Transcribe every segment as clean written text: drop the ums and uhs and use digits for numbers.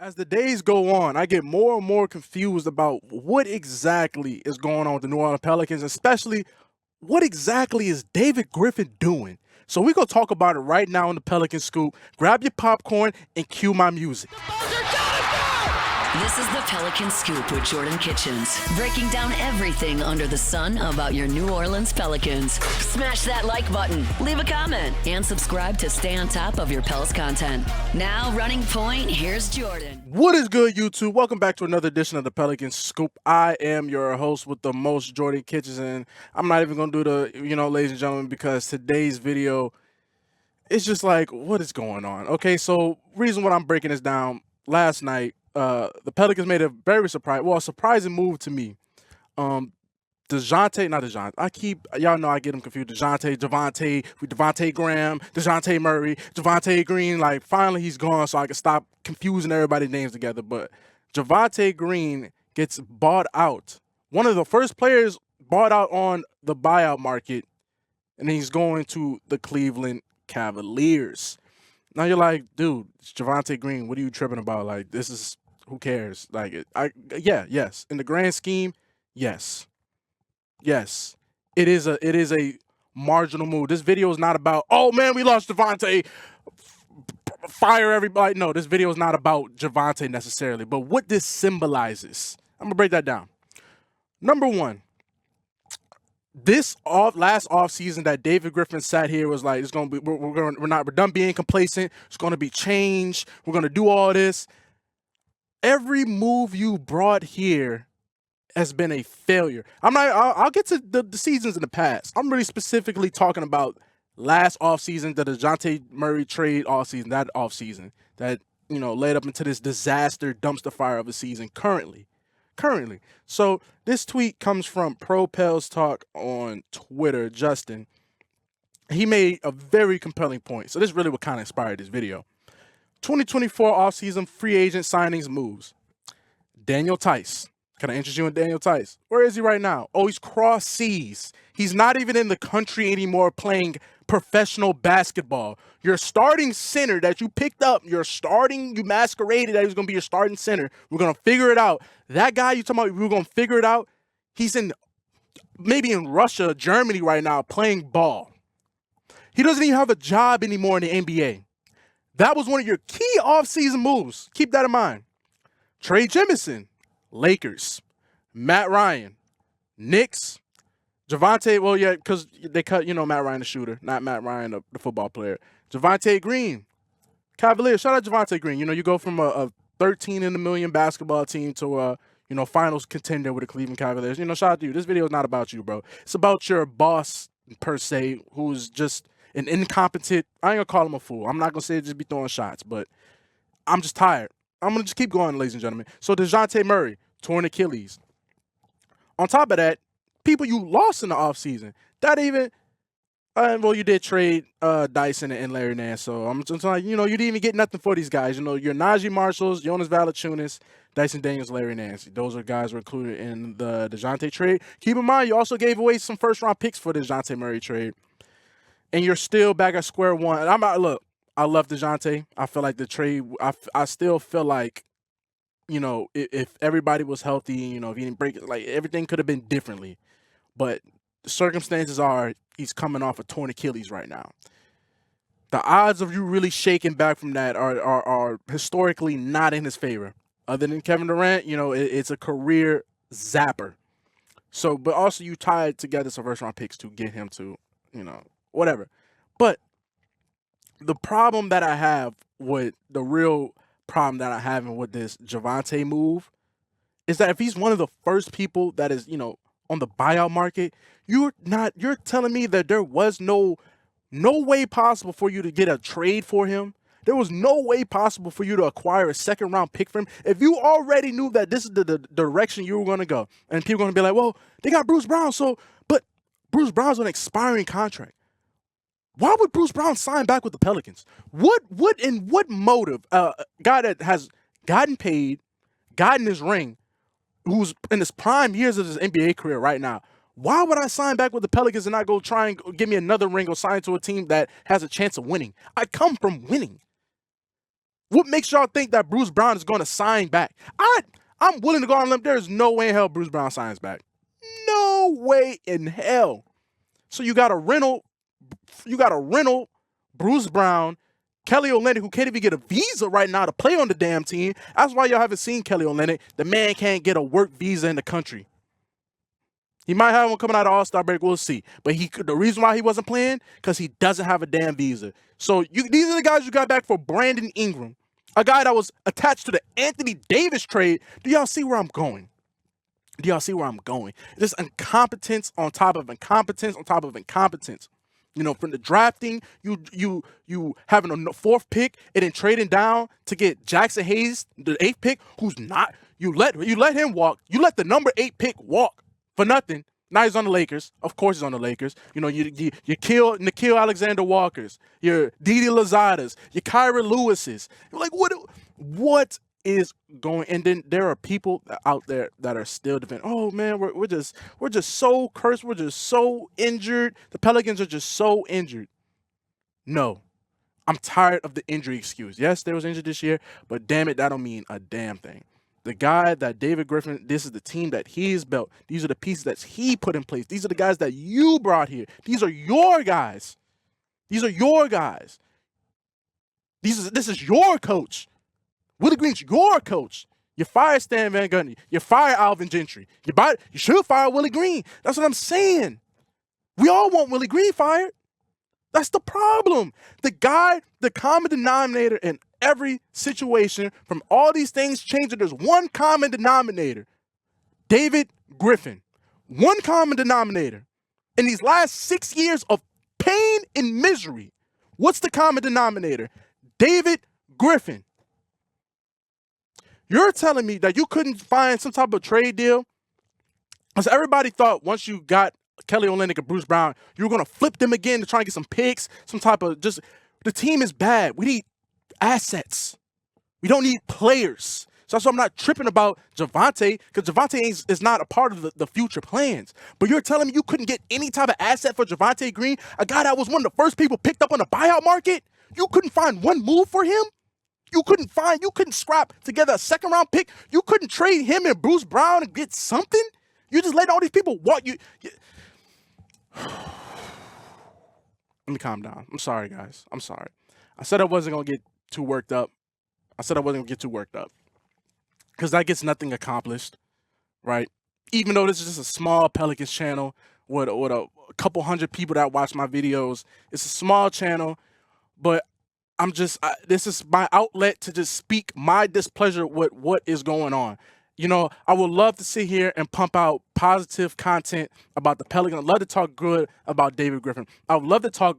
As the days go on, I get more and more confused about what exactly is going on with the New Orleans Pelicans, especially what exactly is David Griffin doing. So we're going to talk about it right now in the Pelicans Scoop. Grab your popcorn and cue my music. This is the Pelicans Scoop with Jordan Kitchens, breaking down everything under the sun about your New Orleans Pelicans. Smash that like button, leave a comment, and subscribe to stay on top of your Pels content. Now, running point, here's Jordan. What is good, YouTube? Welcome back to another edition of the Pelicans Scoop. I am your host with the most, Jordan Kitchens, and I'm not even going to do the, ladies and gentlemen, because today's video is just like, what is going on? Okay, so reason why I'm breaking this down, last night, the Pelicans made a very surprising move to me. Y'all know I get them confused. Devontae Graham, DeJounte Murray, Javonte Green. Like, finally he's gone, so I can stop confusing everybody's names together. But Javonte Green gets bought out. One of the first players bought out on the buyout market, and he's going to the Cleveland Cavaliers. Now you're like, dude, it's Javonte Green. What are you tripping about? Like, this is, who cares? Like, yes. In the grand scheme, yes. Yes. It is a marginal move. This video is not about, oh man, we lost Javonte, fire everybody. No, this video is not about Javonte necessarily, but what this symbolizes. I'm gonna break that down. Number one, last offseason that David Griffin sat here was like, it's gonna be we're done being complacent. It's gonna be change. We're gonna do all this. Every move you brought here has been a failure. I'll get to the seasons in the past. I'm really specifically talking about last offseason, the DeJounte Murray trade offseason, that offseason that led up into this disaster dumpster fire of a season currently. So this tweet comes from Pro Pels Talk on Twitter, Justin. He made a very compelling point. So this really what kind of inspired this video. 2024 offseason free agent signings moves. Daniel Tice. Can I interest you in Daniel Tice? Where is he right now? Oh, he's cross seas. He's not even in the country anymore playing professional basketball. Your starting center that you picked up, you masqueraded that he was going to be your starting center. We're going to figure it out. That guy you talking about, we're going to figure it out. He's maybe in Russia, Germany right now playing ball. He doesn't even have a job anymore in the NBA. That was one of your key offseason moves. Keep that in mind. Trey Jemison, Lakers. Matt Ryan, Knicks. Javonte, well, yeah, because they cut, Matt Ryan the shooter, not Matt Ryan the football player. Javonte Green, Cavaliers. Shout out Javonte Green. You go from a 13 in a million basketball team to a, finals contender with the Cleveland Cavaliers. Shout out to you. This video is not about you, bro. It's about your boss, per se, who's just an incompetent, I ain't gonna call him a fool. I'm not gonna say just be throwing shots, but I'm just tired. I'm gonna just keep going, ladies and gentlemen. So DeJounte Murray, torn Achilles. On top of that, people you lost in the offseason. That even, you did trade Dyson and Larry Nance. So I'm just like, you didn't even get nothing for these guys. Your Najee Marshalls, Jonas Valanciunas, Dyson Daniels, Larry Nance. Those are guys who were included in the DeJounte trade. Keep in mind, you also gave away some first-round picks for the DeJounte Murray trade. And you're still back at square one. And I love DeJounte. I feel like the trade, I still feel like, if everybody was healthy, if he didn't break it, like everything could have been differently. But the circumstances are he's coming off a torn Achilles right now. The odds of you really shaking back from that are historically not in his favor. Other than Kevin Durant, it's a career zapper. So, but also you tied together some first round picks to get him to, whatever. But the problem that I have with the real problem that I have with this Javonte move is that if he's one of the first people that is, on the buyout market, you're telling me that there was no way possible for you to get a trade for him. There was no way possible for you to acquire a second round pick for him. If you already knew that this is the direction you were going to go, and people are going to be like, well, they got Bruce Brown, but Bruce Brown's on an expiring contract. Why would Bruce Brown sign back with the Pelicans? What motive? A guy that has gotten paid, gotten his ring, who's in his prime years of his NBA career right now. Why would I sign back with the Pelicans and not go try and give me another ring or sign to a team that has a chance of winning? I come from winning. What makes y'all think that Bruce Brown is going to sign back? I'm willing to go on a limb. There is no way in hell Bruce Brown signs back. No way in hell. So you got a rental Bruce Brown, Kelly Olynyk, who can't even get a visa right now to play on the damn team. That's why y'all haven't seen Kelly Olynyk. The man can't get a work visa in the country. He might have one coming out of All-Star break. We'll see. But the reason why he wasn't playing, because he doesn't have a damn visa. So these are the guys you got back for Brandon Ingram, a guy that was attached to the Anthony Davis trade. Do y'all see where I'm going? Do y'all see where I'm going? This incompetence on top of incompetence on top of incompetence. You know, from the drafting, you having a fourth pick and then trading down to get Jackson Hayes, the eighth pick, who's not. You let him walk. You let the number 8 pick walk for nothing. Now he's on the Lakers. Of course he's on the Lakers. You know, you kill Nickeil Alexander-Walkers, your Didi Lozadas, your Kyra Lewis's. You're like, what is going? And then there are people out there that are still defending. Oh man, we're just so cursed. We're just so injured. The Pelicans are just so injured. No, I'm tired of the injury excuse. Yes, they was injured this year, but damn it, that don't mean a damn thing. The guy that David Griffin, this is the team that he's built. These are the pieces that he put in place. These are the guys that you brought here. These are your guys. These are your guys. This is your coach. Willie Green's your coach. You fire Stan Van Gundy. You fire Alvin Gentry. You should fire Willie Green. That's what I'm saying. We all want Willie Green fired. That's the problem. The common denominator in every situation from all these things changing, there's one common denominator. David Griffin. One common denominator. In these last 6 years of pain and misery, what's the common denominator? David Griffin. You're telling me that you couldn't find some type of trade deal? Because everybody thought once you got Kelly Olynyk and Bruce Brown, you were going to flip them again to try and get some picks, some type of just – the team is bad. We need assets. We don't need players. So that's why I'm not tripping about Javonte, because Javonte is not a part of the future plans. But you're telling me you couldn't get any type of asset for Javonte Green, a guy that was one of the first people picked up on the buyout market? You couldn't find one move for him? You couldn't scrap together a second-round pick? You couldn't trade him and Bruce Brown and get something? You just let all these people walk you. Let me calm down. I'm sorry, guys. I'm sorry. I said I wasn't going to get too worked up. Because that gets nothing accomplished, right? Even though this is just a small Pelicans channel with a couple hundred people that watch my videos. It's a small channel, but this is my outlet to just speak my displeasure with what is going on. You know, I would love to sit here and pump out positive content about the Pelicans. I'd love to talk good about David Griffin. I would love to talk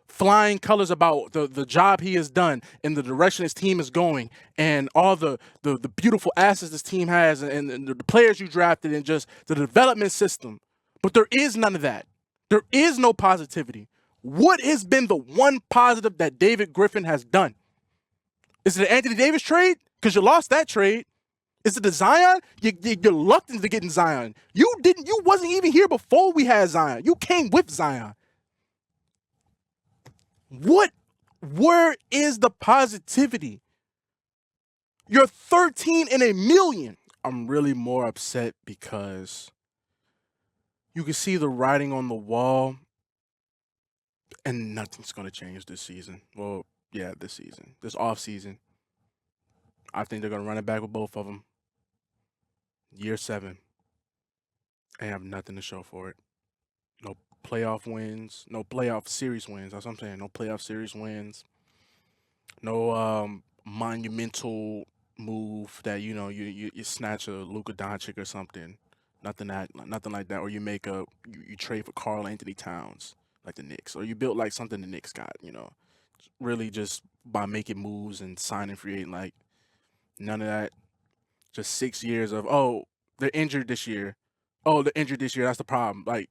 flying colors about the job he has done and the direction his team is going and all the beautiful assets this team has and the players you drafted and just the development system. But there is none of that. There is no positivity. What has been the one positive that David Griffin has done? Is it the Anthony Davis trade? Because you lost that trade. Is it the Zion? You're reluctant to getting Zion. You wasn't even here before we had Zion. You came with Zion. Where is the positivity? You're 13 in a million. I'm really more upset because you can see the writing on the wall and nothing's going to change this season. Well, yeah, this season. This offseason. I think they're going to run it back with both of them. Year 7. They have nothing to show for it. No playoff wins. No playoff series wins. That's what I'm saying. No playoff series wins. No monumental move that, you know, you snatch a Luka Doncic or something. Nothing like that. Or you you trade for Karl Anthony Towns like the Knicks. Or you built like something the Knicks got, you know. Really just by making moves and signing free agent, like none of that. Just 6 years of, oh, they're injured this year. Oh, they're injured this year. That's the problem. Like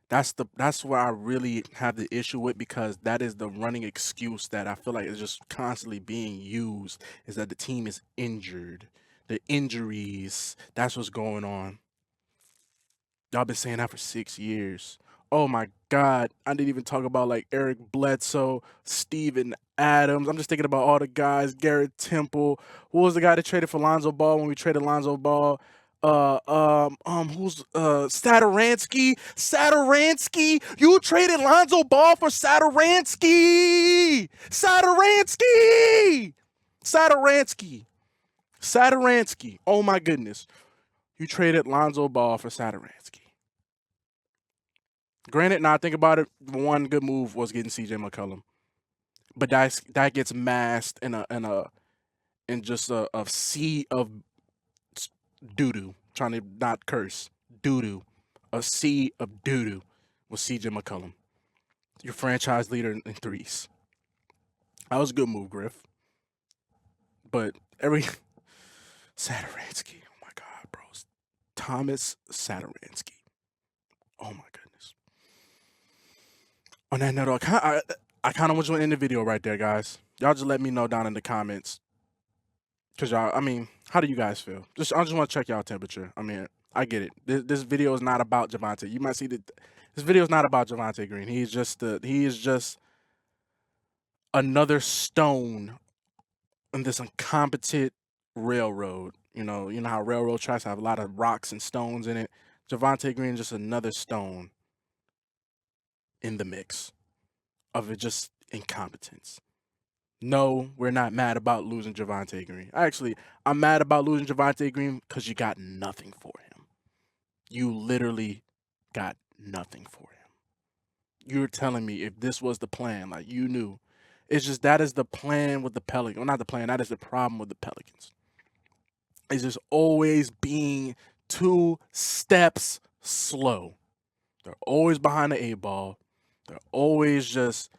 that's where I really have the issue with, because that is the running excuse that I feel like is just constantly being used, is that the team is injured. The injuries, that's what's going on. Y'all been saying that for 6 years. Oh my God. I didn't even talk about like Eric Bledsoe, Steven Adams. I'm just thinking about all the guys. Garrett Temple. Who was the guy that traded for Lonzo Ball when we traded Lonzo Ball? Who's Saturansky? Saturansky! You traded Lonzo Ball for Saturansky! Saturansky! Saturansky! Saturansky. Oh my goodness. You traded Lonzo Ball for Saturansky. Granted, now I think about it, one good move was getting CJ McCollum, but that gets masked in just a sea of doo doo. Trying to not curse, doo doo, a sea of doo doo with CJ McCollum, your franchise leader in threes. That was a good move, Griff. But every Saturansky, oh my God, bro, Thomas Saturansky, oh my goodness. On that note, I kind of want you to end the video right there, guys. Y'all just let me know down in the comments. Cause y'all, I mean, how do you guys feel? I just want to check y'all temperature. I mean, I get it. This video is not about Javonte. You might see that this video is not about Javonte Green. He is just another stone in this incompetent railroad. You know how railroad tracks have a lot of rocks and stones in it. Javonte Green is just another stone in the mix of it, just incompetence. No, we're not mad about losing Javonte Green. Actually, I'm mad about losing Javonte Green because you got nothing for him. You literally got nothing for him. You're telling me if this was the plan, like you knew. It's just that is the plan with the Pelicans. Well, not the plan, that is the problem with the Pelicans. It's just always being 2 steps slow. They're always behind the 8 ball. They're always just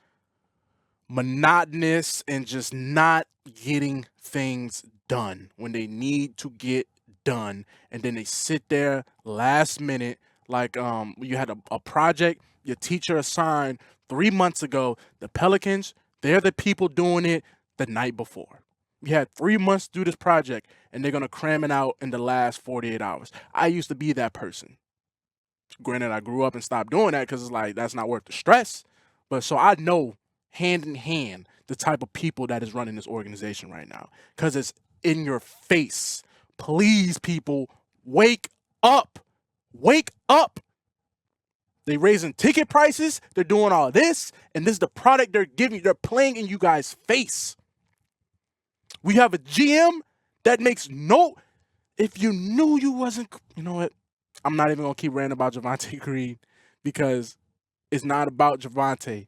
monotonous and just not getting things done when they need to get done, and then they sit there last minute like you had a project your teacher assigned 3 months ago. The Pelicans, they're the people doing it the night before. You had 3 months to do this project and they're gonna cram it out in the last 48 hours. I used to be that person. Granted, I grew up and stopped doing that because it's like that's not worth the stress, but so I know hand in hand the type of people that is running this organization right now because it's in your face. Please, people, wake up. Wake up. They raising ticket prices. They're doing all this, and this is the product they're giving. They're playing in you guys' face. We have a GM that makes no. If you knew you wasn't, you know what? I'm not even gonna keep ranting about Javonte Green because it's not about Javonte.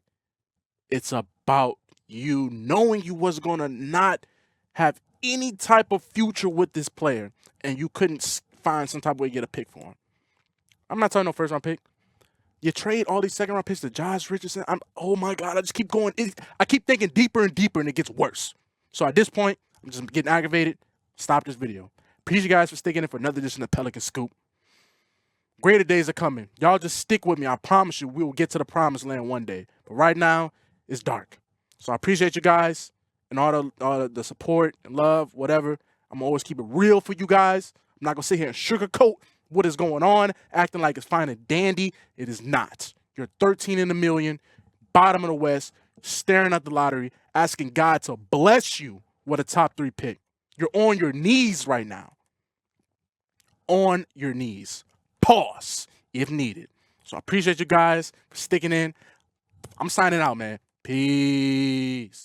It's about you knowing you was going to not have any type of future with this player and you couldn't find some type of way to get a pick for him. I'm not talking no first round pick. You trade all these second round picks to Josh Richardson. Oh my God, I just keep going. I keep thinking deeper and deeper and it gets worse. So at this point, I'm just getting aggravated. Stop this video. Appreciate you guys for sticking in for another edition of Pelicans Scoop. Greater days are coming. Y'all just stick with me. I promise you we will get to the promised land one day. But right now, it's dark. So I appreciate you guys and all the support and love, whatever. I'm gonna always keep it real for you guys. I'm not gonna sit here and sugarcoat what is going on, acting like it's fine and dandy. It is not. You're 13 in a million, bottom of the West, staring at the lottery, asking God to bless you with a top 3 pick. You're on your knees right now. On your knees. Pause if needed. So I appreciate you guys for sticking in. I'm signing out, man. Peace.